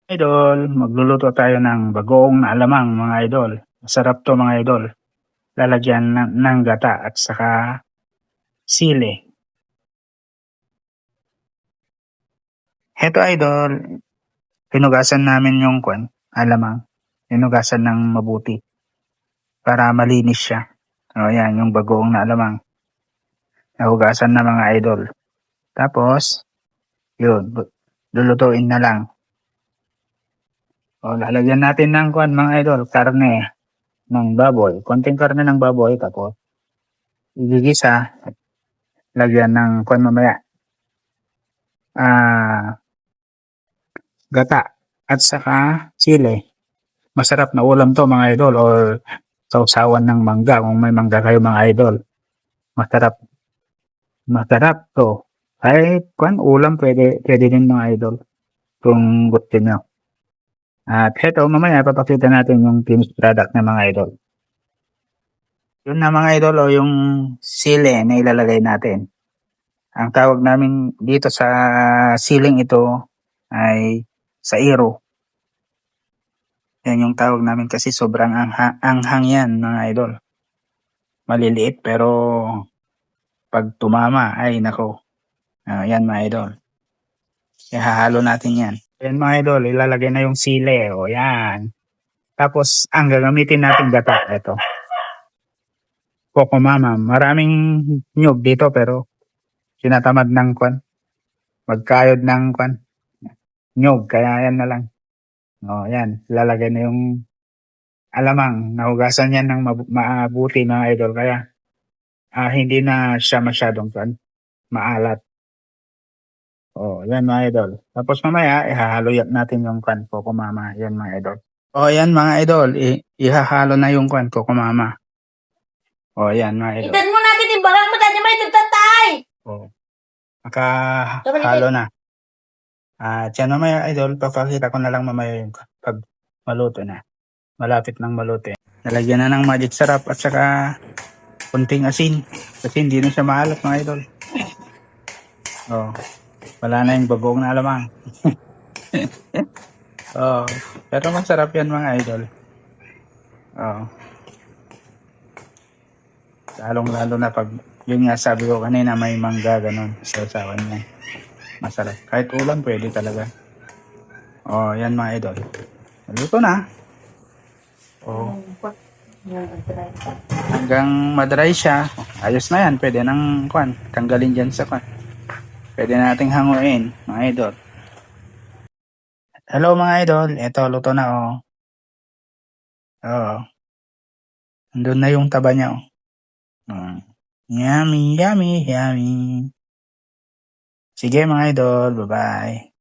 Idol, magluluto tayo ng bagoong na alamang mga idol. Masarap to mga idol. Lalagyan ng gata at saka sili. Heto idol, hinugasan namin yung alamang. Hinugasan ng mabuti para malinis siya. O yan, yung bagoong na alamang. Nahugasan na mga idol. Tapos, yun, lulutuin na lang. O, lalagyan natin ng mga idol, karne ng baboy. Konting karne ng baboy, tapos igigisa. Lagyan ng mamaya. Gata at saka sili. Masarap na ulam to mga idol or sausawan ng mangga kung may mangga kayo mga idol. Masarap. Masarap to. Kahit ulam pwede din mga idol kung gusto nyo. At heto mamaya papakita natin yung finished product ng mga idol. Yun na mga idol o yung sili na ilalagay natin. Ang tawag namin dito sa siling ito ay sairo. Yan yung tawag namin kasi sobrang anghang yan mga idol. Maliliit pero pag tumama ay nako. Yan mga idol. Ihahalo natin yan. Yan mga idol, ilalagay na yung sili. O yan. Tapos ang gagamitin natin gata. Ito. Coco Mama. Maraming nyug dito pero sinatamad ng magkayod ng nyug. Kaya yan na lang. O yan. Ilalagay na yung alamang. Nahugasan yan ng mabuti mga idol. Kaya hindi na siya masyadong maalat. O yan mga idol. Tapos mamaya ihahalo natin yung Coco Mama. Yan mga idol. O yan mga idol. Ihahalo na yung Coco Mama. O yan mga idol. Itan mo natin yung barang mo dyan may tagtatay. O. Nakahalo na. At yan mamaya idol. Papakita ko na lang mamaya yung pag maluto na. Malapit ng maluto. Nalagyan na ng magic sarap at saka kunting asin. Kasi hindi na siya maalat mga idol. O. Wala na yung bagoong na alamang. Pero masarap yan mga idol. Lalong-lalo na pag, yun nga sabi ko kanina, may mangga ganun sa usawan niya. Masarap. Kahit ulam pwede talaga. Yan mga idol. Naluto na. Hanggang madry siya. Ayos na yan. Pwede nang tanggalin dyan sa Pwede nating hanguin, mga idol. Hello mga idol. Ito, luto na Andun na yung taba niya Yummy, yummy, yummy. Sige mga idol. Bye-bye.